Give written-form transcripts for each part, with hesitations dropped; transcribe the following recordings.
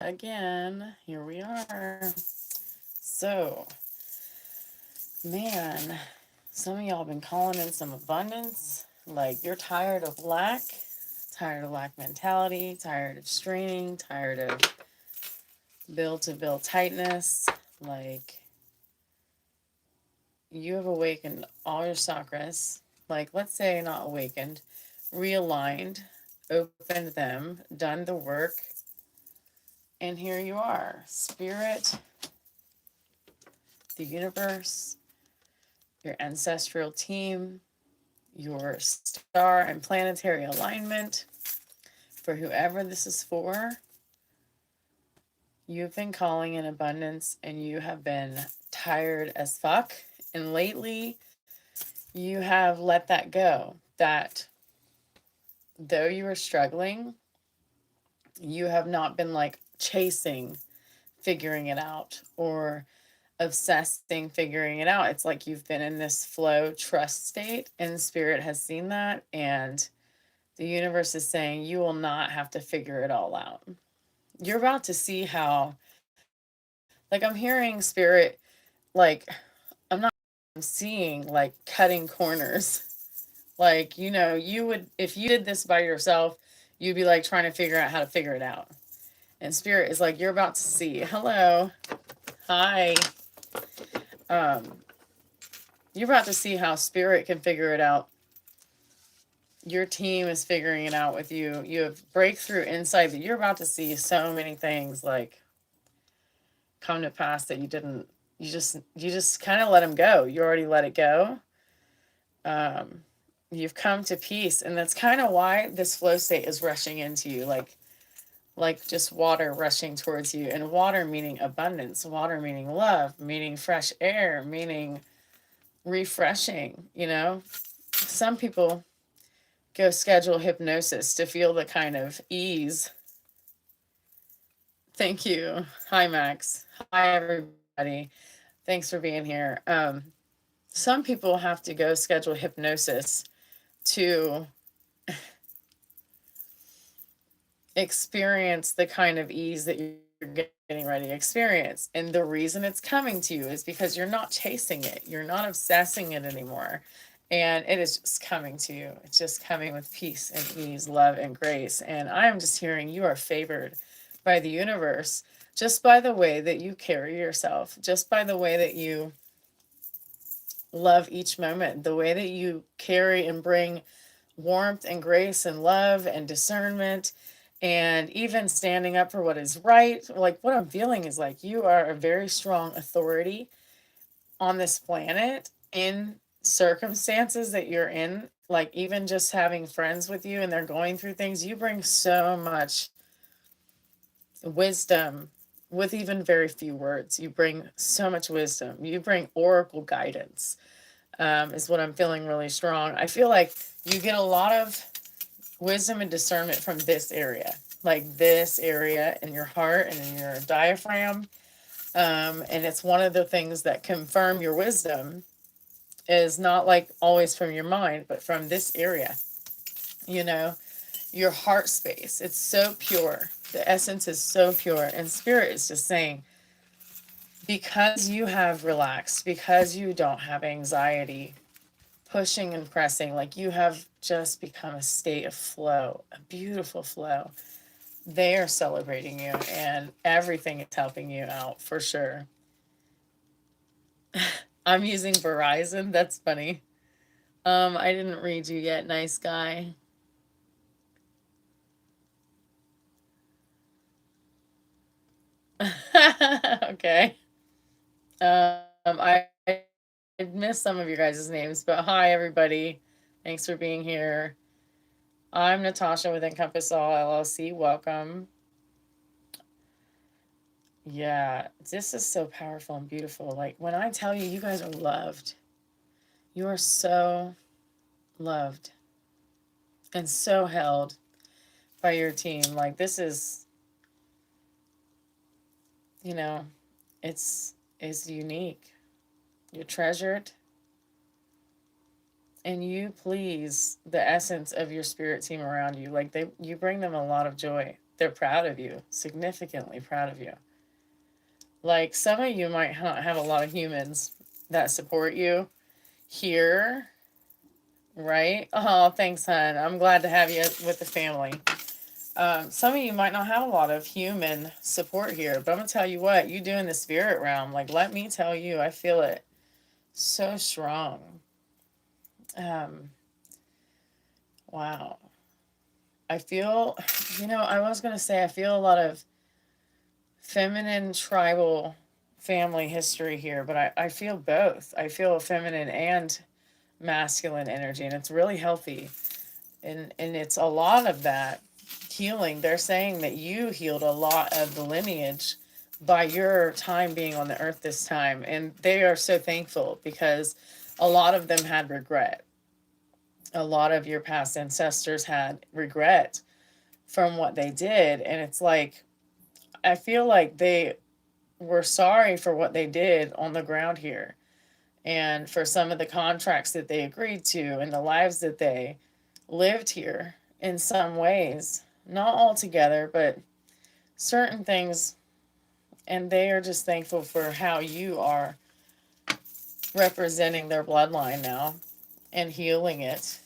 Again, here we are. So, man, some of y'all been calling in some abundance. Like you're tired of lack mentality, tired of straining, tired of build to build tightness. Like you have awakened all your chakras. Like, let's say not awakened, realigned, opened them, done the work, and here you are. Spirit, the universe, your ancestral team, your star and planetary alignment, for whoever this is for, you've been calling in abundance and you have been tired as fuck. And lately, you have let that go. That though you were struggling, you have not been like chasing, figuring it out, or obsessing, figuring it out. It's like you've been in this flow trust state, and spirit has seen that. And the universe is saying you will not have to figure it all out. You're about to see how, like, I'm hearing spirit, like, I'm not seeing like cutting corners. Like, you would, if you did this by yourself, you'd be like trying to figure out how to figure it out. And spirit is like, you're about to see, hello, hi. Um, you're about to see how spirit can figure it out. Your team is figuring it out with you. You have breakthrough insight that you're about to see so many things like come to pass that you just kind of let them go. You already let it go. Um, you've come to peace, and that's kind of why this flow state is rushing into you, like just water rushing towards you, and water meaning abundance, water meaning love, meaning fresh air, meaning refreshing. Some people go schedule hypnosis to feel the kind of ease. Thank you. Hi, Max. Hi, everybody. Thanks for being here. Some people have to go schedule hypnosis to experience the kind of ease that you're getting ready to experience. And the reason it's coming to you is because you're not chasing it, you're not obsessing it anymore. And it is just coming to you. It's just coming with peace and ease, love, and grace. And I am just hearing you are favored by the universe just by the way that you carry yourself, just by the way that you love each moment, the way that you carry and bring warmth and grace and love and discernment, and even standing up for what is right. Like, what I'm feeling is like you are a very strong authority on this planet in circumstances that you're in. Like, even just having friends with you and they're going through things, you bring so much wisdom with even very few words. You bring so much wisdom. You bring oracle guidance, is what I'm feeling really strong. I feel like you get a lot of wisdom and discernment from this area, like this area in your heart and in your diaphragm. And it's one of the things that confirm your wisdom is not like always from your mind, but from this area, you know, your heart space. It's so pure. The essence is so pure. And spirit is just saying, because you have relaxed, because you don't have anxiety, pushing and pressing, like you have just become a state of flow, a beautiful flow. They are celebrating you, and everything is helping you out for sure. I'm using Verizon. That's funny. I didn't read you yet, nice guy. Okay. I missed some of your guys' names, but hi everybody. Thanks for being here. I'm Natasha with Encompass Awe LLC. Welcome. Yeah, this is so powerful and beautiful. Like when I tell you, you guys are loved. You are so loved and so held by your team. Like this is, you know, it's unique. You're treasured, and you please the essence of your spirit team around you. Like you bring them a lot of joy. they're proud of you, significantly proud of you. Like some of you might not have a lot of humans that support you here, right? Oh, thanks, hon. I'm glad to have you with the family. Some of you might not have a lot of human support here, but I'm gonna tell you what, you do in the spirit realm. Like, let me tell you, I feel it so strong. Wow. I feel, I was gonna say I feel a lot of feminine tribal family history here, but I feel both. I feel a feminine and masculine energy, and it's really healthy. And it's a lot of that healing. They're saying that you healed a lot of the lineage by your time being on the earth this time, and they are so thankful because a lot of them had regret. A lot of your past ancestors had regret from what they did, and it's like I feel like they were sorry for what they did on the ground here and for some of the contracts that they agreed to and the lives that they lived here in some ways. Not all together, but certain things. And they are just thankful for how you are representing their bloodline now and healing it.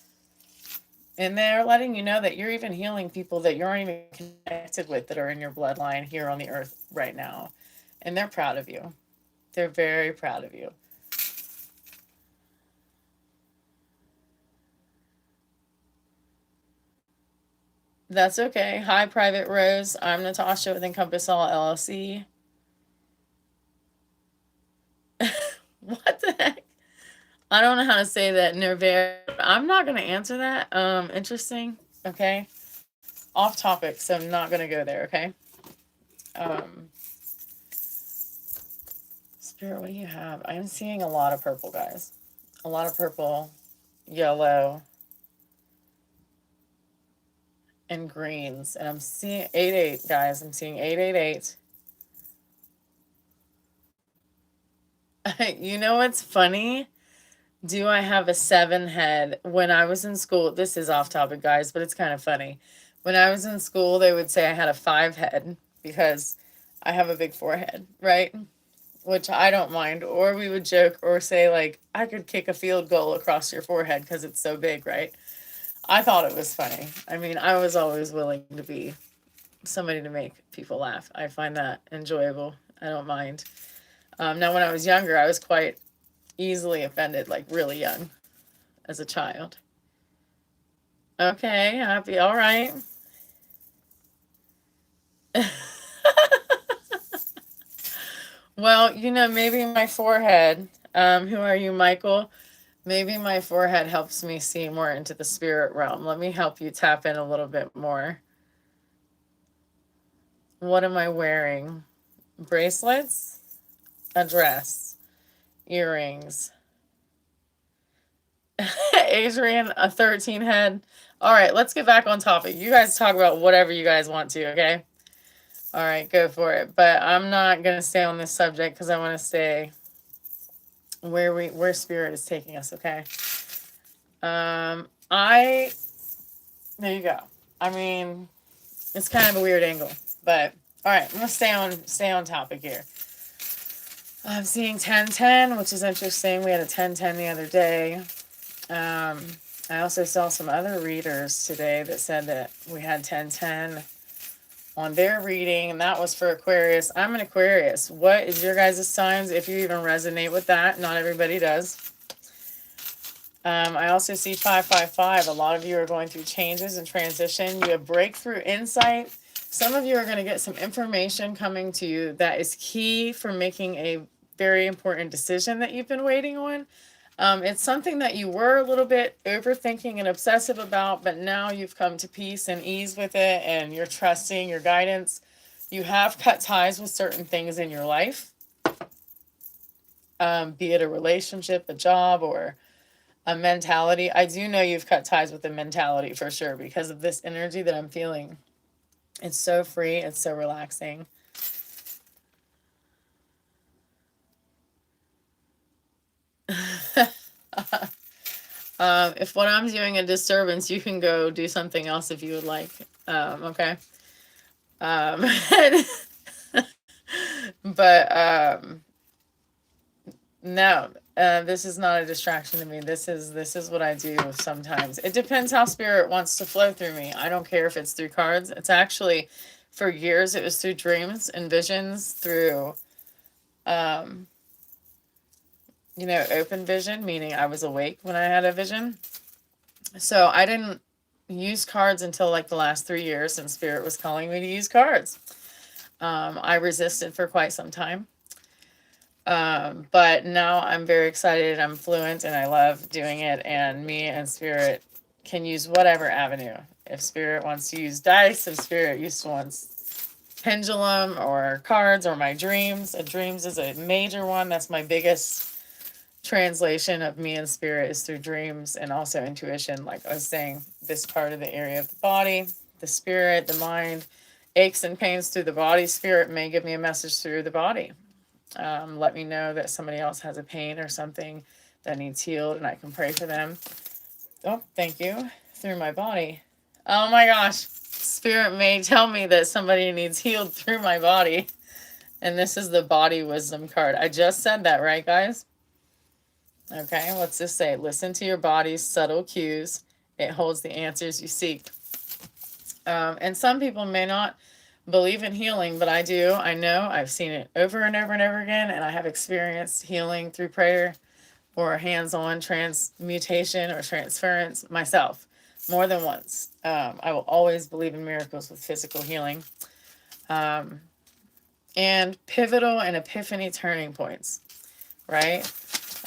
And they're letting you know that you're even healing people that you aren't even connected with that are in your bloodline here on the earth right now. And they're proud of you. They're very proud of you. That's okay. Hi, Private Rose. I'm Natasha with Encompass Awe LLC. What the heck? I don't know how to say that. Nervaire. I'm not going to answer that. Interesting. Okay. Off topic, so I'm not going to go there. Okay. Um, Spirit, what do you have? I'm seeing a lot of purple, guys. A lot of purple, yellow, and greens. And I'm seeing 88, guys. I'm seeing 888. You know what's funny? Do I have a 7 head? When I was in school, this is off topic, guys, but it's kind of funny. When I was in school, they would say I had a 5 head because I have a big forehead, right? Which I don't mind. Or we would joke or say, like, I could kick a field goal across your forehead because it's so big, right? I thought it was funny. I mean, I was always willing to be somebody to make people laugh. I find that enjoyable. I don't mind. Now, when I was younger, I was quite easily offended, like really young as a child. Okay, happy. All right. Well, maybe my forehead. Who are you, Michael? Maybe my forehead helps me see more into the spirit realm. Let me help you tap in a little bit more. What am I wearing? Bracelets? A dress? Earrings? Adrian, a 13 head. All right, let's get back on topic. You guys talk about whatever you guys want to, okay? All right, go for it. But I'm not going to stay on this subject because I want to stay where spirit is taking us, okay? There you go. I mean, it's kind of a weird angle, but all right, I'm going to stay on topic here. I'm seeing 1010, which is interesting. We had a 1010 the other day. I also saw some other readers today that said that we had 1010 on their reading, and that was for Aquarius. I'm an Aquarius. What is your guys' signs, if you even resonate with that? Not everybody does. I also see 555. A lot of you are going through changes and transition. You have breakthrough insight. Some of you are going to get some information coming to you that is key for making a very important decision that you've been waiting on. It's something that you were a little bit overthinking and obsessive about, but now you've come to peace and ease with it, and you're trusting your guidance. You have cut ties with certain things in your life, be it a relationship, a job, or a mentality. I do know you've cut ties with a mentality for sure because of this energy that I'm feeling. It's so free. It's so relaxing. If what I'm doing a disturbance, you can go do something else if you would like. Okay. Um, but no, this is not a distraction to me. This is what I do sometimes. It depends how spirit wants to flow through me. I don't care if it's through cards. It's actually, for years it was through dreams and visions, through open vision, meaning I was awake when I had a vision. So I didn't use cards until like the last 3 years, and spirit was calling me to use cards. I resisted for quite some time. But now I'm very excited. I'm fluent and I love doing it. And me and spirit can use whatever avenue. If spirit wants to use dice, if spirit wants pendulum or cards or my dreams. Dreams is a major one. That's my biggest translation of me and spirit, is through dreams and also intuition. Like I was saying, this part of the area of the body, the spirit, the mind, aches and pains through the body. Spirit may give me a message through the body. Let me know that somebody else has a pain or something that needs healed, and I can pray for them. Oh, thank you. Through my body. Oh my gosh. Spirit may tell me that somebody needs healed through my body. And this is the body wisdom card. I just said that, right, guys? Okay, what's this say? Listen to your body's subtle cues. It holds the answers you seek. And some people may not believe in healing, but I do. I know. I've seen it over and over and over again, and I have experienced healing through prayer or hands-on transmutation or transference myself more than once. I will always believe in miracles with physical healing. And pivotal and epiphany turning points, right?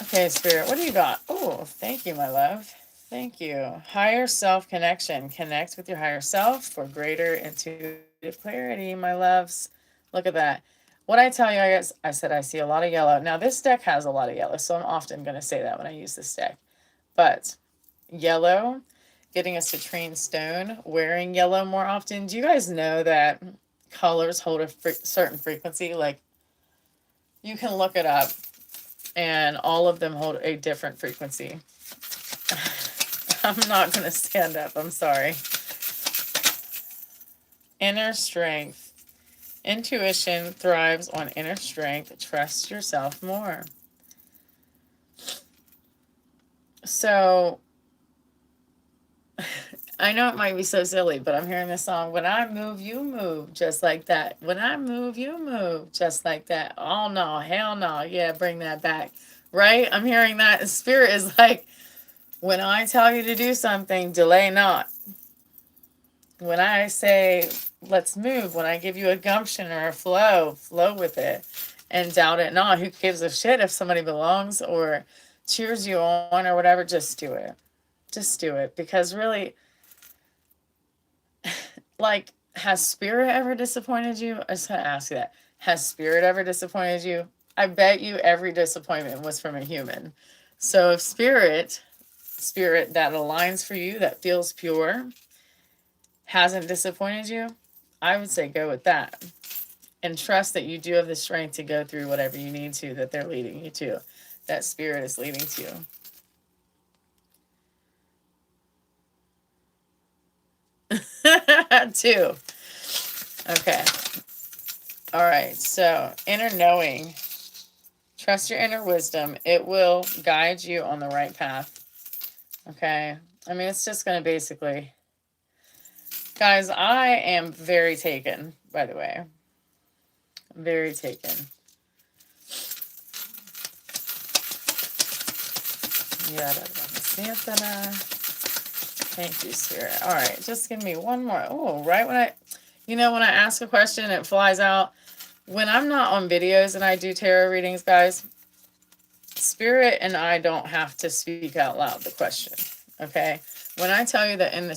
Okay, Spirit, what do you got? Oh, thank you, my love. Thank you. Higher self connection. Connect with your higher self for greater intuitive clarity, my loves. Look at that. What I tell you, I guess I said I see a lot of yellow. Now, this deck has a lot of yellow, so I'm often going to say that when I use this deck. But yellow, getting us to train stone, wearing yellow more often. Do you guys know that colors hold a certain frequency? Like, you can look it up, and all of them hold a different frequency. I'm not going to stand up. I'm sorry. Inner strength. Intuition thrives on inner strength. Trust yourself more. So, I know it might be so silly, but I'm hearing this song. When I move, you move, just like that. When I move, you move, just like that. Oh, no. Hell no. Yeah, bring that back. Right? I'm hearing that. Spirit is like, when I tell you to do something, delay not. When I say, let's move, when I give you a gumption or a flow with it, and doubt it not. Who gives a shit if somebody belongs or cheers you on or whatever? Just do it. Just do it. Because really, like, has spirit ever disappointed you? I just want to ask you that. Has spirit ever disappointed you? I bet you every disappointment was from a human. So if spirit that aligns for you, that feels pure, hasn't disappointed you, I would say go with that. And trust that you do have the strength to go through whatever you need to, that they're leading you to, that spirit is leading to you. Two. Okay. All right. So, inner knowing. Trust your inner wisdom. It will guide you on the right path. Okay. I mean, it's just going to basically. Guys, I am very taken, by the way. Very taken. Thank you, Spirit. All right, just give me one more. Oh, right when I ask a question, it flies out. When I'm not on videos and I do tarot readings, guys, Spirit and I don't have to speak out loud the question. Okay? When I tell you that in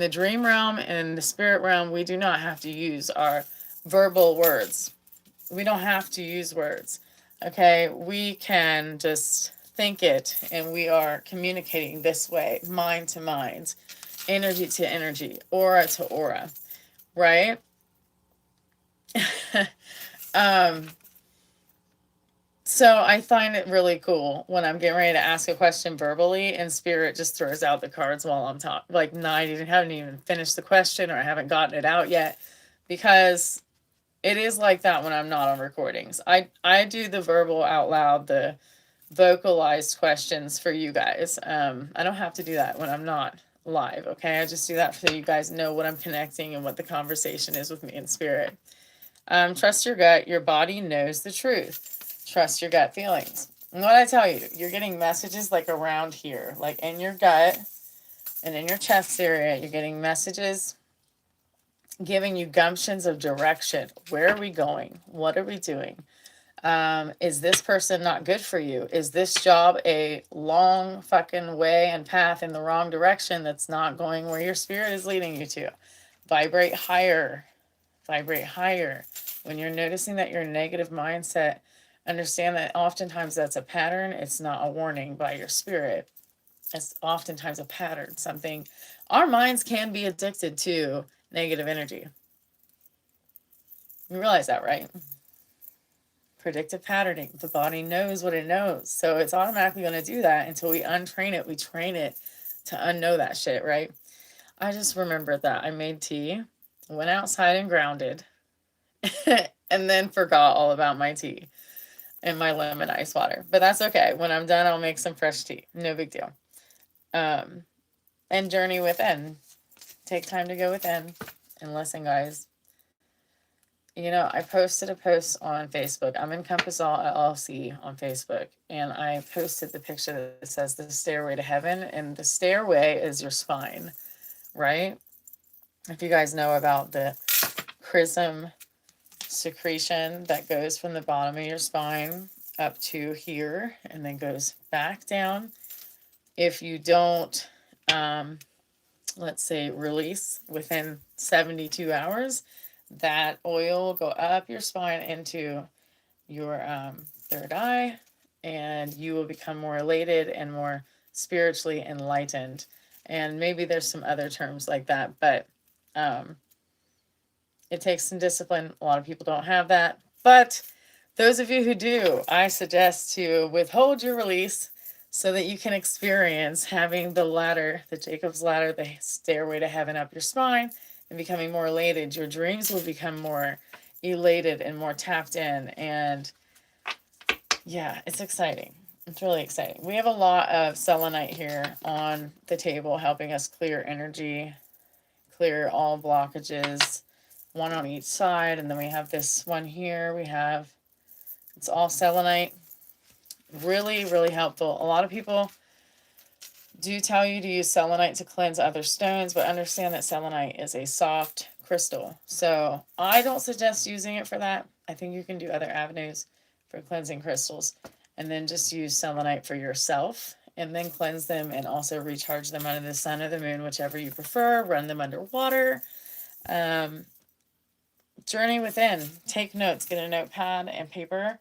the dream realm and in the spirit realm, we do not have to use our verbal words. We don't have to use words. Okay? We can just think it, and we are communicating this way, mind to mind, energy to energy, aura to aura, right? So I find it really cool when I'm getting ready to ask a question verbally, and spirit just throws out the cards while I'm talking. Like, no, I haven't even finished the question, or I haven't gotten it out yet, because it is like that when I'm not on recordings. I do the verbal out loud, the vocalized questions for you guys. I don't have to do that when I'm not live, okay? I just do that so you guys know what I'm connecting and what the conversation is with me in spirit. Trust your gut. Your body knows the truth. Trust your gut feelings. And what I tell you, you're getting messages like around here, like in your gut and in your chest area. You're getting messages giving you gumptions of direction. Where are we going? What are we doing? Is this person not good for you? Is this job a long fucking way and path in the wrong direction that's not going where your spirit is leading you to? Vibrate higher. Vibrate higher. When you're noticing that you're a negative mindset, understand that oftentimes that's a pattern. It's not a warning by your spirit. It's oftentimes a pattern. Something, our minds can be addicted to negative energy. You realize that, right? Predictive patterning. The body knows what it knows. So it's automatically going to do that until we untrain it. We train it to unknow that shit, right? I just remembered that I made tea, went outside and grounded, and then forgot all about my tea and my lemon ice water. But that's okay. When I'm done, I'll make some fresh tea. No big deal. And journey within. Take time to go within and listen, guys. You know, I posted a post on Facebook. I'm Encompass Awe LLC on Facebook. And I posted the picture that says the stairway to heaven. And the stairway is your spine, right? If you guys know about the chrism secretion that goes from the bottom of your spine up to here and then goes back down. If you don't, let's say, release within 72 hours, that oil will go up your spine into your third eye, and you will become more elated and more spiritually enlightened. And maybe there's some other terms like that, but it takes some discipline. A lot of people don't have that. But those of you who do, I suggest to withhold your release so that you can experience having the ladder, the Jacob's ladder, the stairway to heaven up your spine, and becoming more elated. Your dreams will become more elated and more tapped in. And yeah, it's exciting. It's really exciting. We have a lot of selenite here on the table helping us clear energy, clear all blockages, one on each side. And then we have this one here. It's all selenite. Really, really helpful. A lot of people do tell you to use selenite to cleanse other stones, but understand that selenite is a soft crystal. So I don't suggest using it for that. I think you can do other avenues for cleansing crystals, and then just use selenite for yourself, and then cleanse them and also recharge them under the sun or the moon, whichever you prefer. Run them underwater. Journey within. Take notes. Get a notepad and paper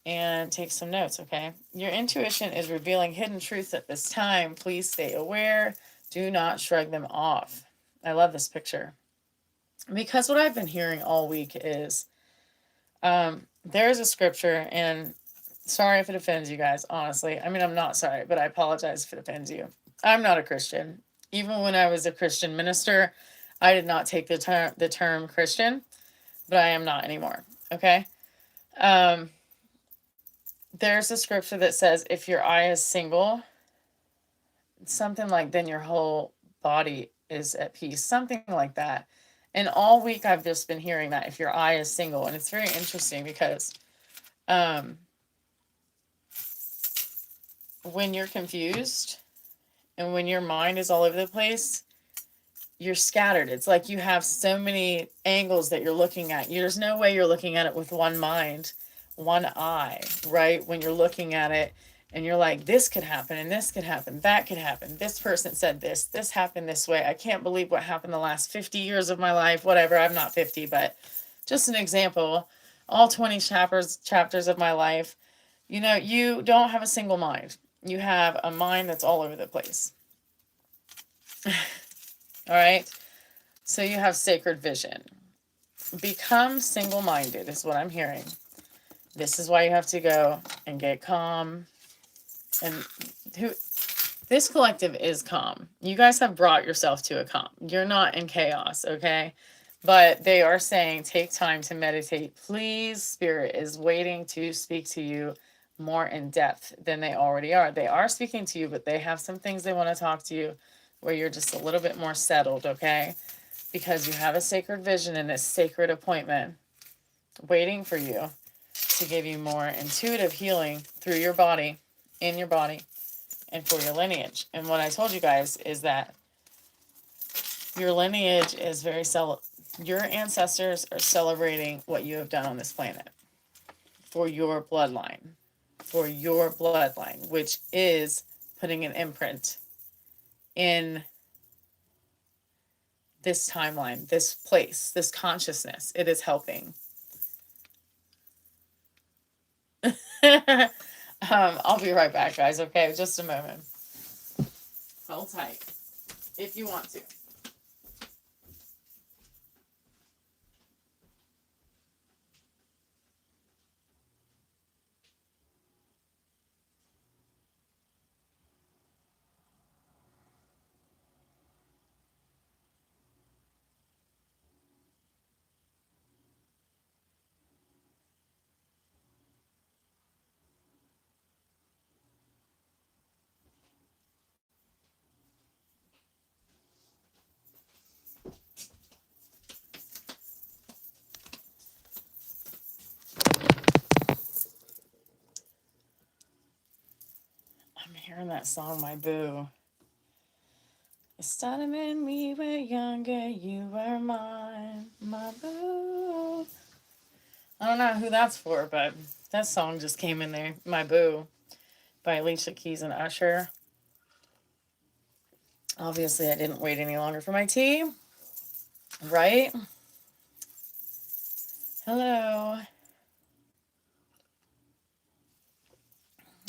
and take some notes, okay? Your intuition is revealing hidden truths at this time. Please stay aware. Do not shrug them off. I love this picture. Because what I've been hearing all week is there's a scripture, and sorry if it offends you guys, honestly. I mean, I'm not sorry, but I apologize if it offends you. I'm not a Christian. Even when I was a Christian minister, I did not take the term Christian, but I am not anymore, okay? There's a scripture that says, if your eye is single, something like, then your whole body is at peace, something like that. And all week I've just been hearing that, if your eye is single. And it's very interesting because when you're confused and when your mind is all over the place, you're scattered. It's like you have so many angles that you're looking at. There's no way you're looking at it with one mind, one eye, right? When you're looking at it and you're like, this could happen and this could happen, that could happen. This person said this happened this way. I can't believe what happened the last 50 years of my life, whatever. I'm not 50, but just an example. All 20 chapters of my life. You know, you don't have a single mind. You have a mind that's all over the place. All right. So you have sacred vision. Become single-minded is what I'm hearing. This is why you have to go and get calm. And this collective is calm. You guys have brought yourself to a calm. You're not in chaos, okay? But they are saying take time to meditate. Please, Spirit is waiting to speak to you more in depth than they already are. They are speaking to you, but they have some things they want to talk to you where you're just a little bit more settled, okay? Because you have a sacred vision and this sacred appointment waiting for you to give you more intuitive healing through your body, in your body, and for your lineage. And what I told you guys is that your lineage is very your ancestors are celebrating what you have done on this planet for your bloodline, which is putting an imprint in this timeline, this place, this consciousness. It is helping. I'll be right back, guys. Okay, just a moment. Hold tight if you want to. I'm hearing that song, My Boo. It started when we were younger, you were mine, my boo. I don't know who that's for, but that song just came in there. My Boo by Alicia Keys and Usher. Obviously, I didn't wait any longer for my tea. Right? Hello.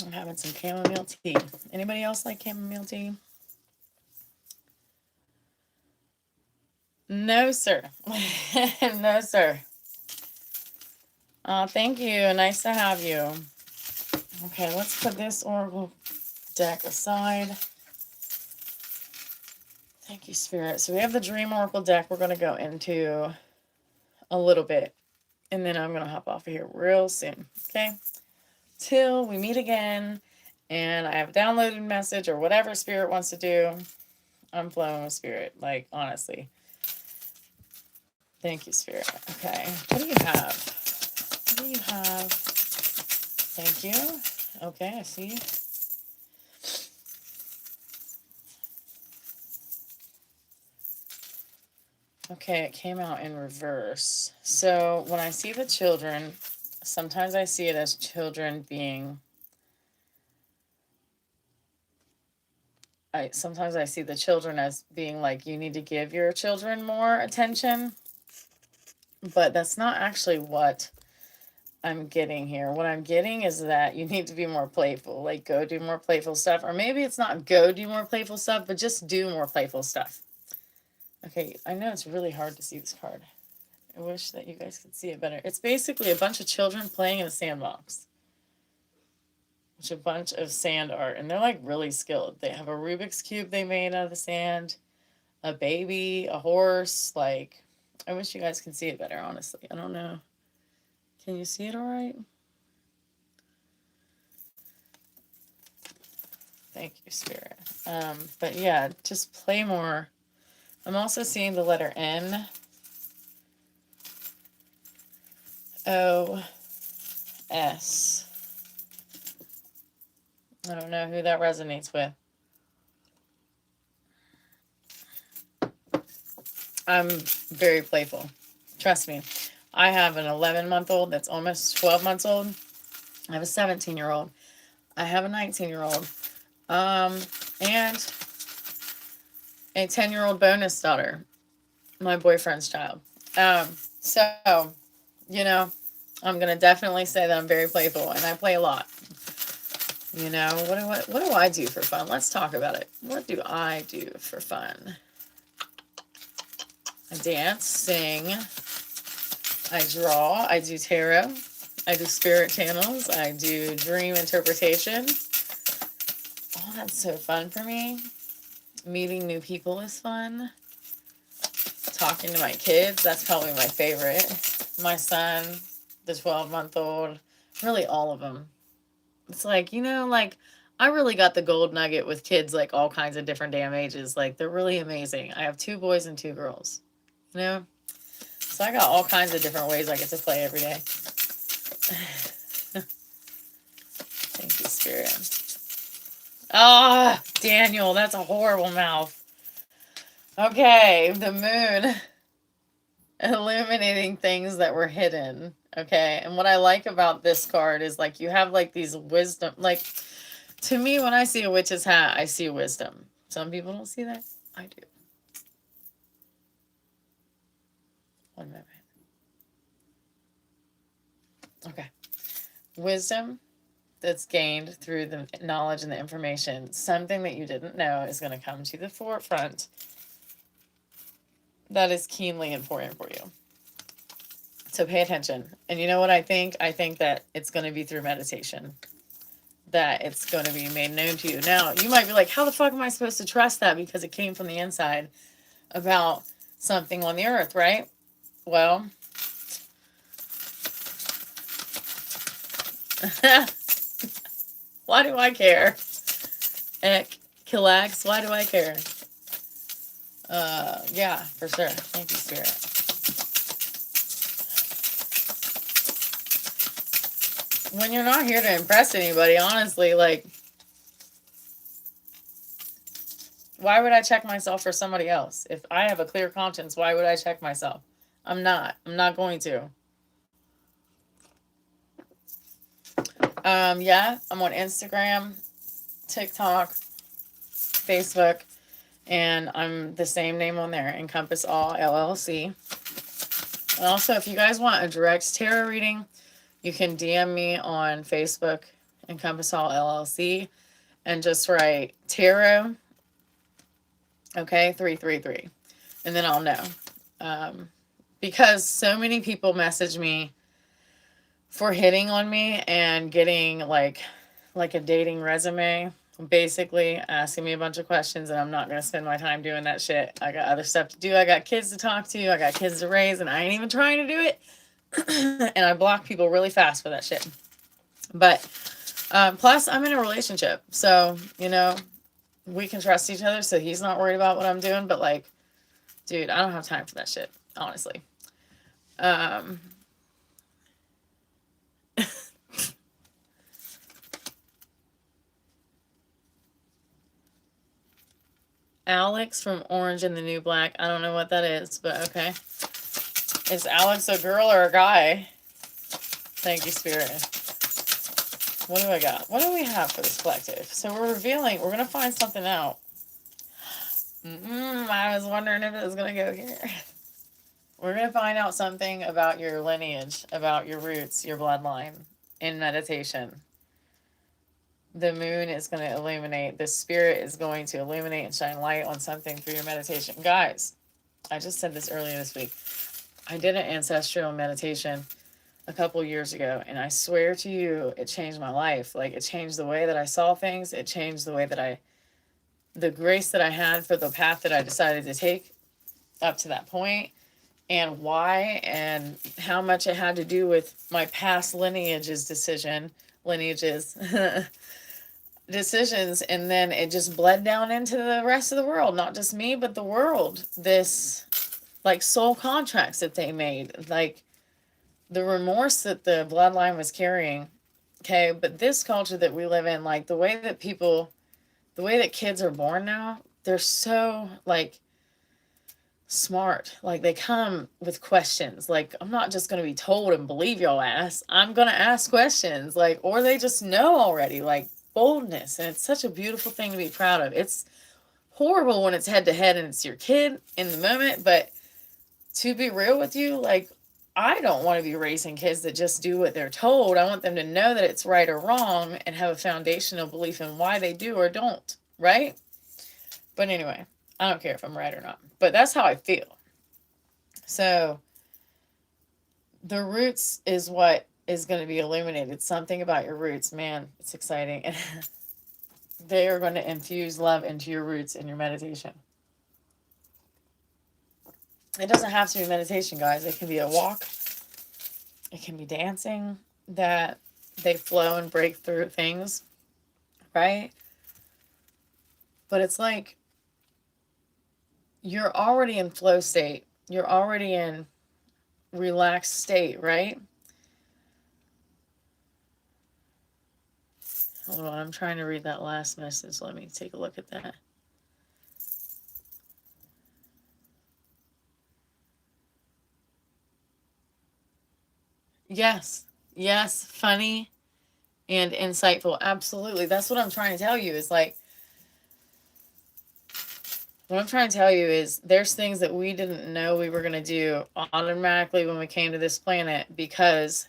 I'm having some chamomile tea. Anybody else like chamomile tea? No, sir. No, sir. Thank you. Nice to have you. Okay, let's put this oracle deck aside. Thank you, Spirit. So we have the Dream Oracle deck we're going to go into a little bit. And then I'm going to hop off of here real soon. Okay? Till we meet again. And I have a downloaded message or whatever Spirit wants to do. I'm flowing with Spirit. Like, honestly. Thank you, Spirit. Okay. What do you have? What do you have? Thank you. Okay, I see you. Okay, it came out in reverse. So when I see the children, sometimes I see it as children being... sometimes I see the children as being like, you need to give your children more attention. But that's not actually what I'm getting here. What I'm getting is that you need to be more playful. Like, go do more playful stuff. Or maybe it's not go do more playful stuff, but just do more playful stuff. Okay, I know it's really hard to see this card. I wish that you guys could see it better. It's basically a bunch of children playing in a sandbox. Which a bunch of sand art. And they're like really skilled. They have a Rubik's Cube they made out of the sand. A baby, a horse. Like, I wish you guys could see it better, honestly. I don't know. Can you see it all right? Thank you, Spirit. But yeah, just play more. I'm also seeing the letter N. O. S. I don't know who that resonates with. I'm very playful. Trust me. I have an 11-month-old that's almost 12 months old. I have a 17-year-old. I have a 19-year-old. And a 10-year-old bonus daughter. My boyfriend's child. So, you know, I'm going to definitely say that I'm very playful. And I play a lot. You know, what do I do for fun? Let's talk about it. What do I do for fun? I dance, sing, I draw, I do tarot, I do spirit channels, I do dream interpretation. Oh, that's so fun for me. Meeting new people is fun. talking to my kids. That's probably my favorite. My son, the 12-month-old, really all of them. It's like, you know, like, I really got the gold nugget with kids, like, all kinds of different damn ages. Like, they're really amazing. I have 2 boys and 2 girls, you know? So I got all kinds of different ways I get to play every day. Thank you, Spirit. Ah, Daniel, that's a horrible mouth. Okay, the moon. Illuminating things that were hidden. Okay, and what I like about this card is, like, you have, like, these wisdom, like, to me, when I see a witch's hat, I see wisdom. Some people don't see that. I do. One moment. Okay. Wisdom that's gained through the knowledge and the information. Something that you didn't know is going to come to the forefront that is keenly important for you. So pay attention. And you know what I think? I think that it's going to be through meditation. That it's going to be made known to you. Now, you might be like, how the fuck am I supposed to trust that? Because it came from the inside about something on the earth, right? Well, why do I care? Killax, why do I care? Yeah, for sure. Thank you, Spirit. When you're not here to impress anybody, honestly, like, why would I check myself for somebody else? If I have a clear conscience, why would I check myself? I'm not going to. Yeah, I'm on Instagram, TikTok, Facebook, and I'm the same name on there, Encompass Awe LLC. And also, if you guys want a direct tarot reading, you can DM me on Facebook, Encompass Awe LLC, and just write tarot, okay, 333, and then I'll know. Because so many people message me for hitting on me and getting like a dating resume, basically asking me a bunch of questions, and I'm not going to spend my time doing that shit. I got other stuff to do. I got kids to talk to. I got kids to raise, and I ain't even trying to do it. And I block people really fast for that shit. But plus, I'm in a relationship, so, you know, we can trust each other, so he's not worried about what I'm doing. But, like, dude, I don't have time for that shit, honestly. Alex from Orange and the New Black. I don't know what that is, but okay. Is Alex a girl or a guy? Thank you, Spirit. What do I got? What do we have for this collective? So we're revealing, we're going to find something out. I was wondering if it was going to go here. We're going to find out something about your lineage, about your roots, your bloodline in meditation. The moon is going to illuminate. The Spirit is going to illuminate and shine light on something through your meditation. Guys, I just said this earlier this week. I did an ancestral meditation a couple years ago, and I swear to you, it changed my life. Like, it changed the way that I saw things. It changed the way that the grace that I had for the path that I decided to take up to that point, and why, and how much it had to do with my past lineages, decisions, and then it just bled down into the rest of the world. Not just me, but the world. This, like, soul contracts that they made, like, the remorse that the bloodline was carrying. Okay, but this culture that we live in, like, the way that kids are born now, they're so, like, smart. Like, they come with questions. Like, I'm not just going to be told and believe your ass. I'm going to ask questions. Like, or they just know already. Like, boldness. And it's such a beautiful thing to be proud of. It's horrible when it's head to head and it's your kid in the moment. But to be real with you, like, I don't want to be raising kids that just do what they're told. I want them to know that it's right or wrong and have a foundational belief in why they do or don't. Right? But anyway, I don't care if I'm right or not. But that's how I feel. So the roots is what is going to be illuminated. Something about your roots. Man, it's exciting. And they are going to infuse love into your roots in your meditation. It doesn't have to be meditation, guys. It can be a walk. It can be dancing, that they flow and break through things, right? But it's like you're already in flow state. You're already in relaxed state, right? Hold on, I'm trying to read that last message. Let me take a look at that. Yes, yes, funny and insightful. Absolutely. That's what I'm trying to tell you is like, what I'm trying to tell you is there's things that we didn't know we were going to do automatically when we came to this planet because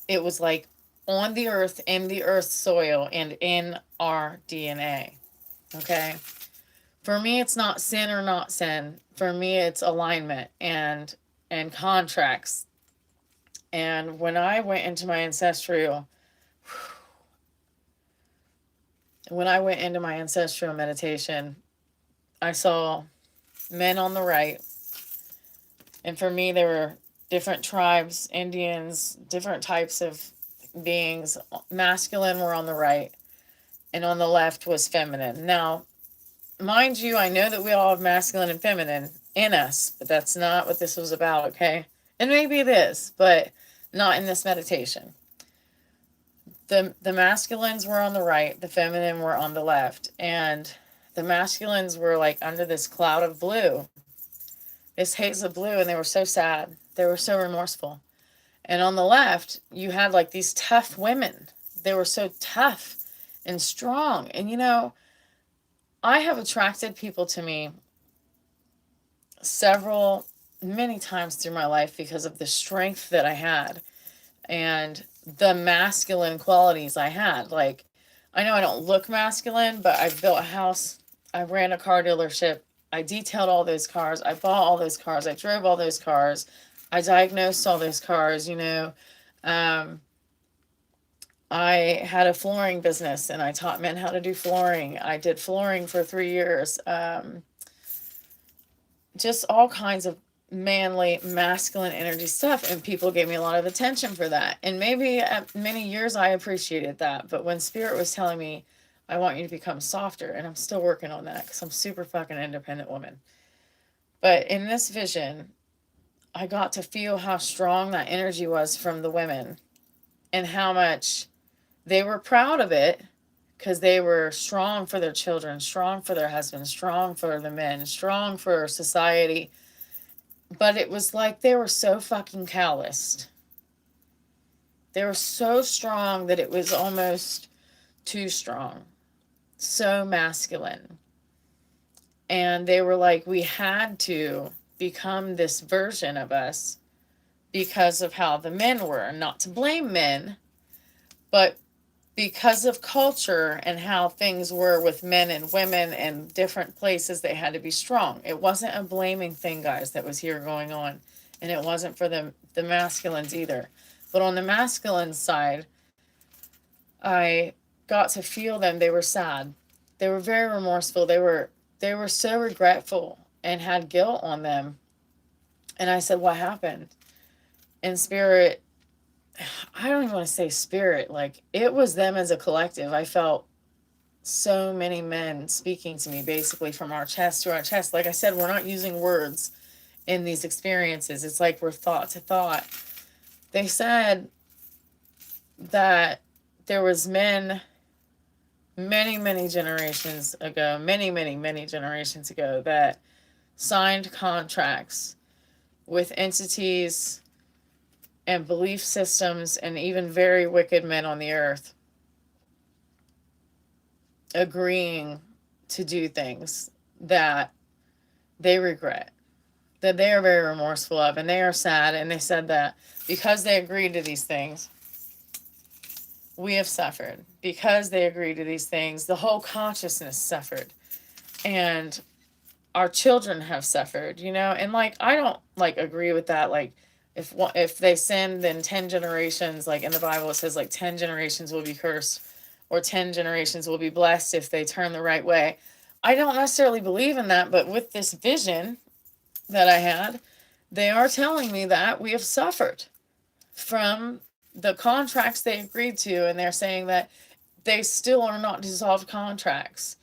it was like on the earth, in the earth's soil, and in our DNA. Okay. For me, it's not sin or not sin. For me, it's alignment and contracts. And when I went into my ancestral, meditation, I saw men on the right. And for me, there were different tribes, Indians, different types of beings. Masculine were on the right, and on the left was feminine. Now, mind you, I know that we all have masculine and feminine in us, but that's not what this was about, okay? And maybe it is, but not in this meditation. The masculines were on the right, the feminine were on the left, and the masculines were like under this cloud of blue, this haze of blue, and they were so sad. They were so remorseful. And on the left, you had like these tough women. They were so tough and strong. And you know, I have attracted people to me many times through my life because of the strength that I had and the masculine qualities I had. Like, I know I don't look masculine, but I built a house, I ran a car dealership, I detailed all those cars, I bought all those cars, I drove all those cars, I diagnosed all those cars, you know. I had a flooring business and I taught men how to do flooring. I did flooring for 3 years. Just all kinds of manly, masculine energy stuff. And people gave me a lot of attention for that. And maybe at many years I appreciated that. But when Spirit was telling me, I want you to become softer, and I'm still working on that because I'm super fucking independent woman. But in this vision, I got to feel how strong that energy was from the women and how much they were proud of it because they were strong for their children, strong for their husbands, strong for the men, strong for society. But it was like they were so fucking calloused. They were so strong that it was almost too strong. So masculine. And they were like, we had to become this version of us because of how the men were. Not to blame men, but because of culture and how things were with men and women and different places, they had to be strong. It wasn't a blaming thing, guys, that was here going on. And it wasn't for the masculines either. But on the masculine side, I got to feel them. They were sad. They were very remorseful. They were so regretful and had guilt on them. And I said, what happened? And Spirit, I don't even want to say spirit, like it was them as a collective. I felt so many men speaking to me basically from our chest to our chest. Like I said, we're not using words in these experiences. It's like we're thought to thought. They said that there was men many generations ago, many generations ago, that signed contracts with entities and belief systems and even very wicked men on the earth agreeing to do things that they regret, that they are very remorseful of, and they are sad. And they said that because they agreed to these things, we have suffered. Because they agreed to these things, the whole consciousness suffered. And our children have suffered, you know? And like, I don't like agree with that. Like, if they sin, then 10 generations, like in the Bible, it says like 10 generations will be cursed or 10 generations will be blessed if they turn the right way. I don't necessarily believe in that, but with this vision, that I had, they are telling me that we have suffered from the contracts they agreed to, and they're saying that they still are not dissolved contracts,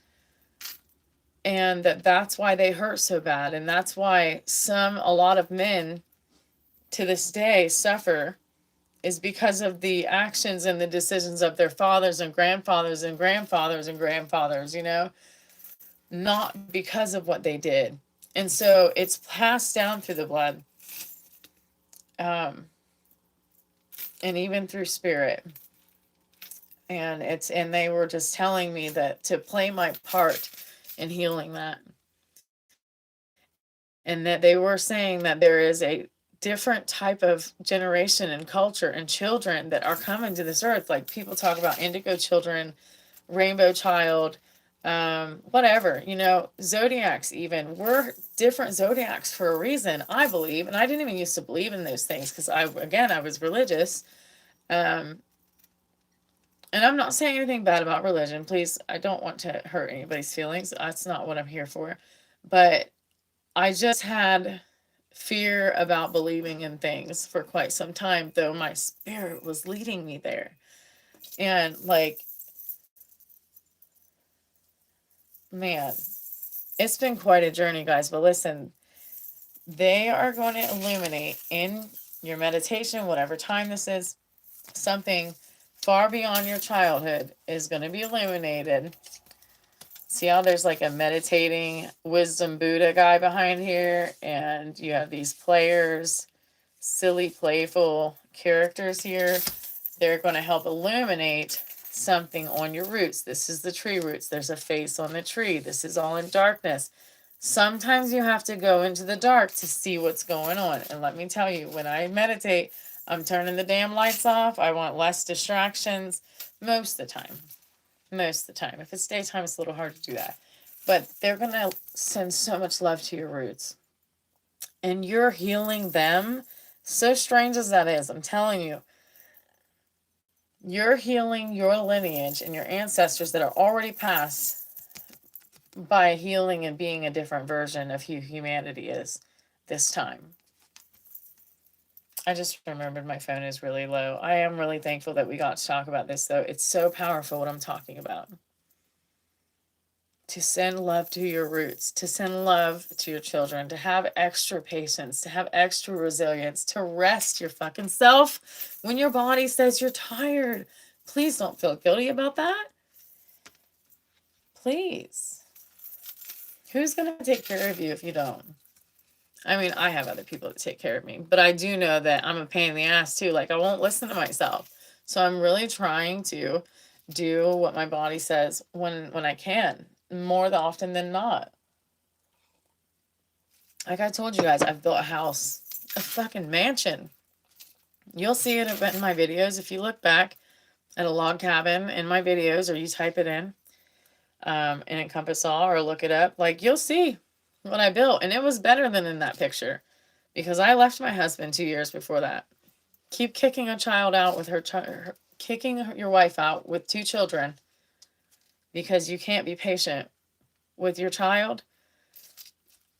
and that's why they hurt so bad, and that's why a lot of men to this day suffer, is because of the actions and the decisions of their fathers and grandfathers and grandfathers and grandfathers, not because of what they did. And so it's passed down through the blood, and even through spirit. And they were just telling me that to play my part in healing that. And that they were saying that there is a different type of generation and culture and children that are coming to this earth. Like people talk about indigo children, rainbow child, whatever, zodiacs even. We're different zodiacs for a reason, I believe. And I didn't even used to believe in those things because I was religious. And I'm not saying anything bad about religion. Please, I don't want to hurt anybody's feelings. That's not what I'm here for. But I just had fear about believing in things for quite some time, though my spirit was leading me there. And man, it's been quite a journey, guys. But listen, they are going to illuminate in your meditation, whatever time this is, something far beyond your childhood is going to be illuminated. See how there's like a meditating wisdom Buddha guy behind here, and you have these players, silly, playful characters here. They're going to help illuminate something on your roots. This is the tree roots. There's a face on the tree. This is all in darkness. Sometimes you have to go into the dark to see what's going on. And let me tell you, when I meditate, I'm turning the damn lights off. I want less distractions most of the time. Most of the time. If it's daytime, it's a little hard to do that. But they're going to send so much love to your roots. And you're healing them. So strange as that is, I'm telling you. You're healing your lineage and your ancestors that are already passed by healing and being a different version of who humanity is this time. I just remembered my phone is really low. I am really thankful that we got to talk about this, though. It's so powerful what I'm talking about. To send love to your roots, to send love to your children, to have extra patience, to have extra resilience, to rest your fucking self when your body says you're tired. Please don't feel guilty about that. Please. Who's going to take care of you if you don't? I mean, I have other people that take care of me, but I do know that I'm a pain in the ass too. Like, I won't listen to myself. So I'm really trying to do what my body says when I can, more often than not. Like I told you guys, I've built a house, a fucking mansion. You'll see it in my videos. If you look back at a log cabin in my videos, or you type it in Encompass Awe, or look it up, like you'll see what I built. And it was better than in that picture because I left my husband 2 years before that. Keep kicking a child out with kicking your wife out with 2 children because you can't be patient with your child.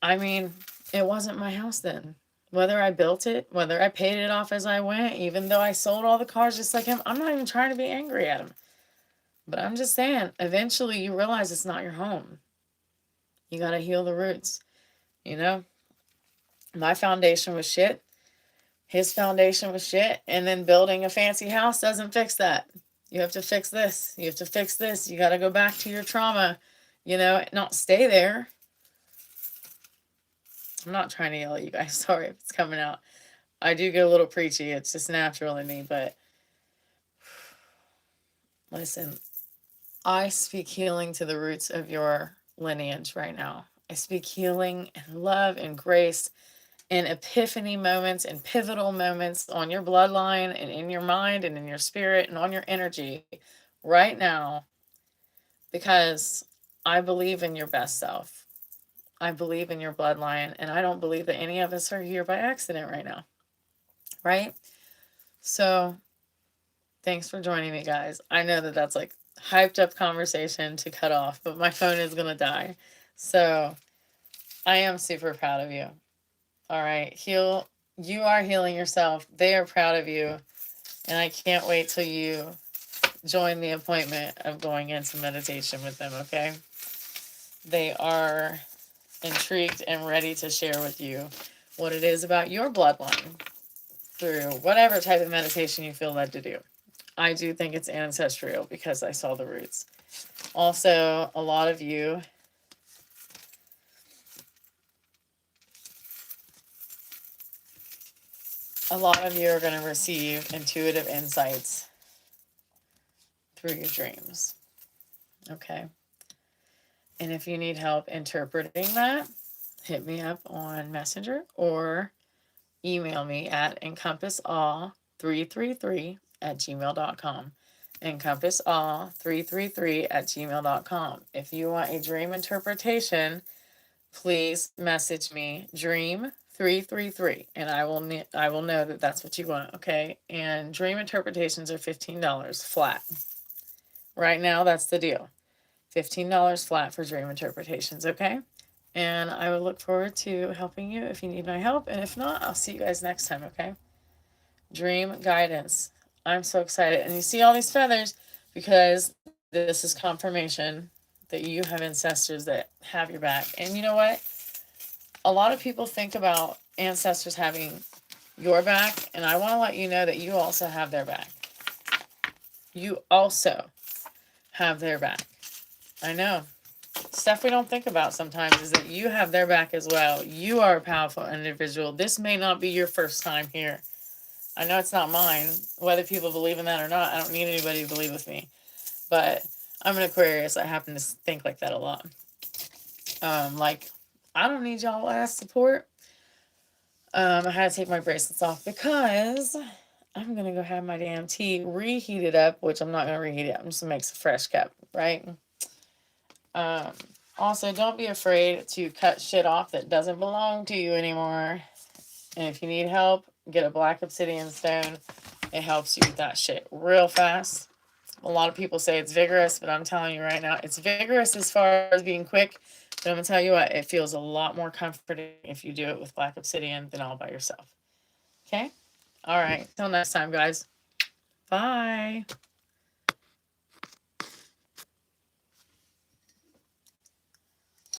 I mean, it wasn't my house then. Whether I built it, whether I paid it off as I went, even though I sold all the cars just like him, I'm not even trying to be angry at him. But I'm just saying, eventually you realize it's not your home. You got to heal the roots. My foundation was shit. His foundation was shit. And then building a fancy house doesn't fix that. You have to fix this. You have to fix this. You got to go back to your trauma, not stay there. I'm not trying to yell at you guys. Sorry if it's coming out. I do get a little preachy. It's just natural in me. But listen, I speak healing to the roots of your lineage right now. I speak healing and love and grace and epiphany moments and pivotal moments on your bloodline and in your mind and in your spirit and on your energy right now, because I believe in your best self. I believe in your bloodline, and I don't believe that any of us are here by accident right now. Right? So thanks for joining me, guys. I know that that's like hyped up conversation to cut off, but my phone is going to die. So I am super proud of you. All right. You are healing yourself. They are proud of you. And I can't wait till you join the appointment of going into meditation with them, okay? They are intrigued and ready to share with you what it is about your bloodline through whatever type of meditation you feel led to do. I do think it's ancestral because I saw the roots. Also, a lot of you are going to receive intuitive insights through your dreams. Okay. And if you need help interpreting that, hit me up on Messenger or email me at encompassawe333@gmail.com. Encompassawe333@gmail.com. If you want a dream interpretation, please message me dream333 and I will know that that's what you want, okay? And dream interpretations are $15 flat. Right now, that's the deal. $15 flat for dream interpretations, okay? And I would look forward to helping you if you need my help. And if not, I'll see you guys next time, okay? Dream guidance. I'm so excited. And you see all these feathers because this is confirmation that you have ancestors that have your back. And you know what? A lot of people think about ancestors having your back. And I want to let you know that you also have their back. You also have their back. I know. Stuff we don't think about sometimes is that you have their back as well. You are a powerful individual. This may not be your first time here. I know it's not mine. Whether people believe in that or not, I don't need anybody to believe with me. But I'm an Aquarius. I happen to think like that a lot. Like, I don't need y'all ass support. I had to take my bracelets off because I'm going to go have my damn tea reheated up, which I'm not going to reheat it. I'm just going to make some fresh cup, right? Also, don't be afraid to cut shit off that doesn't belong to you anymore. And if you need help, get a black obsidian stone. It helps you with that shit real fast. A lot of people say it's vigorous, but I'm telling you right now, it's vigorous as far as being quick. But I'm going to tell you what, it feels a lot more comforting if you do it with black obsidian than all by yourself. Okay? All right. Till next time, guys. Bye.